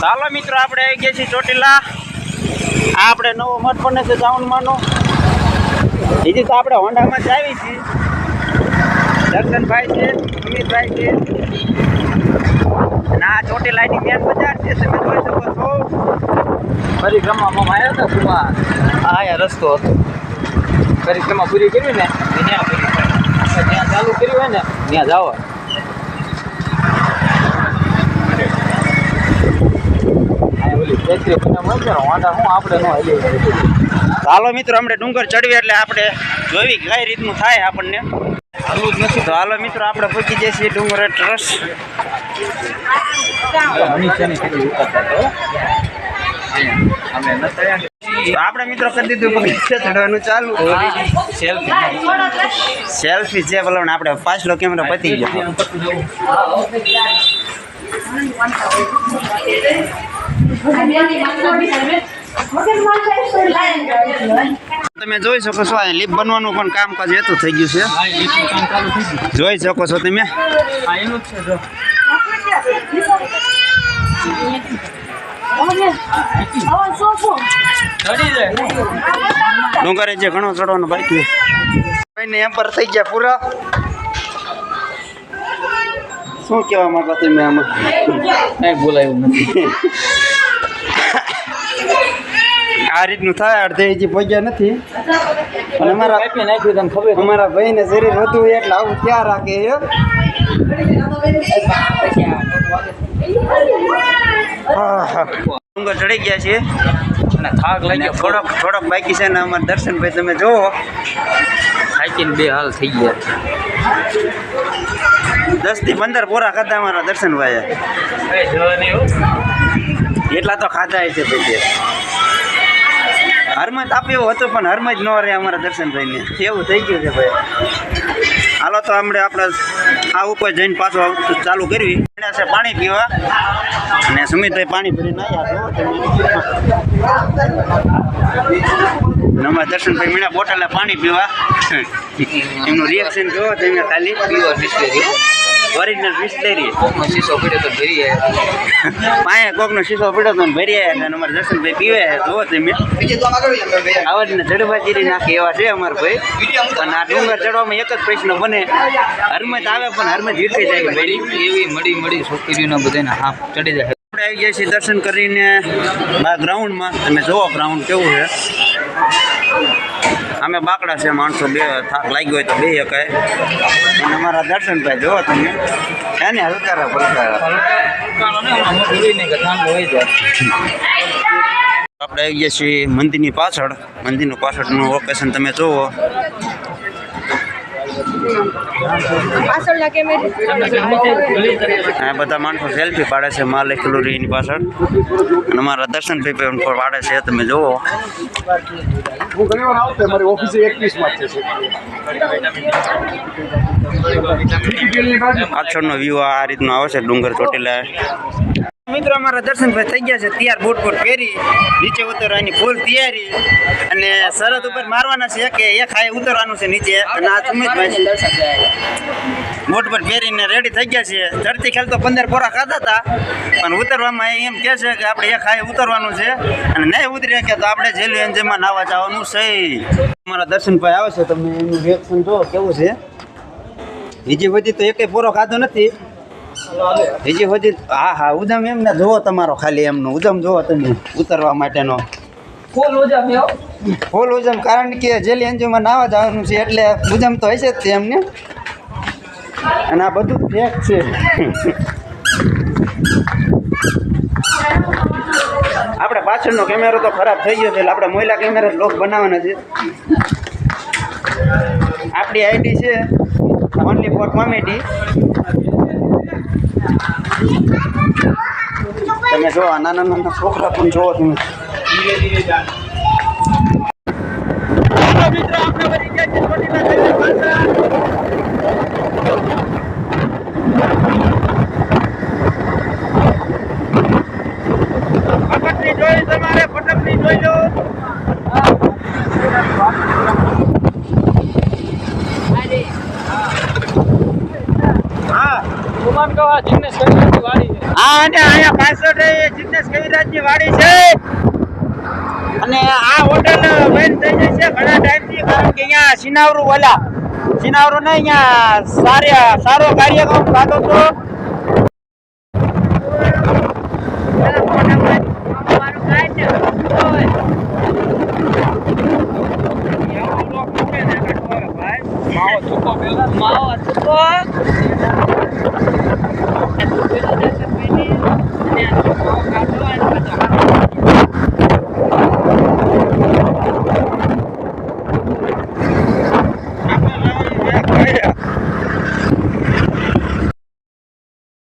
ચાલો મિત્રો આપણે આવી ગયા છીએ ચોટીલા. આ આપણે નવો મઠ બને છે સાવનમાંનો. બીજી તો આપણે હોન્ડામાં જ આવી છીએ. દર્શનભાઈ છે, અમિતભાઈ છે. અને આ ચોટીલાની મેન બજાર છે, તમે જોઈ શકો છો. પરિક્રમામાં આવ્યા હતા સુમા. આ રસ્તો હતો. પરિક્રમા પૂરી કરી ને ત્યાં ચાલુ કર્યું હોય ને ત્યાં જાઓ. ચાલો મિત્રો આપણે ડુંગર ચડવી એટલે આપણે જોવી કઈ રીતનું થાય આપણને. તો હાલો મિત્રો આપણે પહોંચી જઈએ છીએ ડુંગર ટ્રસ. આપણે મિત્રો કરી દીધું ચડવાનું ચાલુ. સેલ્ફી છે બોલો ને આપણે પાછલો કેમેરો પતી ગયો. તમે જોઈ શકો છો આ લીપ બનવાનું પણ કામકાજ એતું થઈ ગયું છે. જોઈ શકો છો તમે. ડુંગરે જે ઘણો ચડવાનો બાકી એમ પર થઈ ગયા પૂરા. શું કહેવા માંગો તમે આમાં? કઈ બોલાયું નથી. આ રીતનું થાય અડધે હજી પહોંચ્યા નથી. અને અમારા ભાઈને શરીર વધુ હોય એટલે આવું ક્યાં રાખે છે. ડુંગર ચડી ગયા છે અને થાક લાગ્યો. થોડોક બાકી છે ને અમારા દર્શનભાઈ તમે જોવો થાકીને બે હાલ થઈ ગયા. 10 થી 15 પોરા ખાધા અમારા દર્શનભાઈ. એટલા તો ખાધા છે પછી. હરમત આપ્યો હતો પણ હરમત ન રહે અમારા દર્શનભાઈને. એવું થઈ ગયું છે ભાઈ. હાલો તો આપણે આ ઉપર જઈને પાછું ચાલુ કરવી છે પાણી પીવા. અને સુમિતભાઈ પાણી ભરીને આવ્યા. અમારા દર્શનભાઈ મીણા બોટલે પાણી પીવા. એમનું રિએક્શન જોવો તમે ખાલી. Pure Bisleri, original Bisleri. કોકનો શીશો પડ્યો તો ભરી પાયા કોકનો શીશો પડ્યો તો ભરી આવ્યા. અને અમારા દર્શનભાઈ પીવે જોવો તમે. આવડને જડબા ચીરી નાખે એવા છે અમારા ભાઈ. અને આ ડુંગર ચડવામાં એક જ પ્રશ્ન બને, હરમત આવે પણ હરમત જીતી જાય. એવી મળી છોકરીઓને બધાને હાફ ચડી જાય. આપણે આવી ગયા છીએ દર્શન કરીને આ ગ્રાઉન્ડમાં. તમે જોવો ગ્રાઉન્ડ કેવું છે. અમે બાકડા છે માણસો, બે થાક લાગ્યો હોય તો બે શકાય. અને અમારા દર્શનભાઈ જોવો તમે એને હલકારા પલકારા. આપણે આવી ગયા છીએ મંદિરની પાછળ. મંદિરનું પાછળનું લોકેશન તમે જુઓ. આ બધા માણસો સેલ્ફી પાડે છે માલ એની પાછળ. અને અમારા દર્શનભાઈ પણ પાડે છે તમે જુઓ. પાછળનો વ્યૂ આ રીતનો આવે છે ડુંગર ચોટીલા. મિત્રો અમારા દર્શનભાઈ થઈ ગયા છે તૈયાર, બૂટ પહેરી નીચે ઉતરવાની ફૂલ તૈયારી. અને શરત ઉપર મારવાના છે કે એક હાઈ ઉતરવાનું છે નીચે. અને આ સુમિતભાઈ બૂટ પહેરીને રેડી થઈ ગયા છે. ચડતી ખેલ તો 15 પોરા ખાધા હતા પણ ઉતરવામાં એમ કહે છે કે આપણે એક હાઈ ઉતરવાનું છે. અને નહીં ઉતરી કે તો આપણે જેલું એન્જિનમાં નાવા જવાનું છે. અમારા દર્શનભાઈ આવે છે, તમે એનું રિએક્શન જો કેવું છે. બીજી બધી તો એકેય પોરો ખાધો નથી. બીજી બધી હા ઉદમ એમને જોવો તમારો ખાલી એમનો ઉદમ જોવો તમે ઉતરવા માટેનો ફૂલ ઉદમ. કારણ કે જેલી એન્જિનમાં નાવા જવાનું છે એટલે ઉદમ તો હશે જ તે એમને. અને આ બધું ફેક છે. આપણે પાછળનો કેમેરો તો ખરાબ થઈ ગયો છે એટલે આપણે મોયલા કેમેરા લોક બનાવવાના છે. આપણી આઈડી છે ઓનલી ફોર કોમેડી. તમે જો નાના છોકરા પણ જોવો તમે. ફટકની જોઈ તમારે, ફટકની જોઈ લો. હા ગુમાન કહો જિગ્નેશ વાડી હા અને અહીંયા પાછળ એ જિગ્નેશ કવિરાજની વાડી છે અને આ હોટલ બંધ થઈ જશે ઘણા ટાઈમથી કારણ કે અહીંયા સિનાવરું ને અહીંયા સારો કાર્યક્રમ થતો હતો. માવો ચૂકો પેલા માવો ચૂકો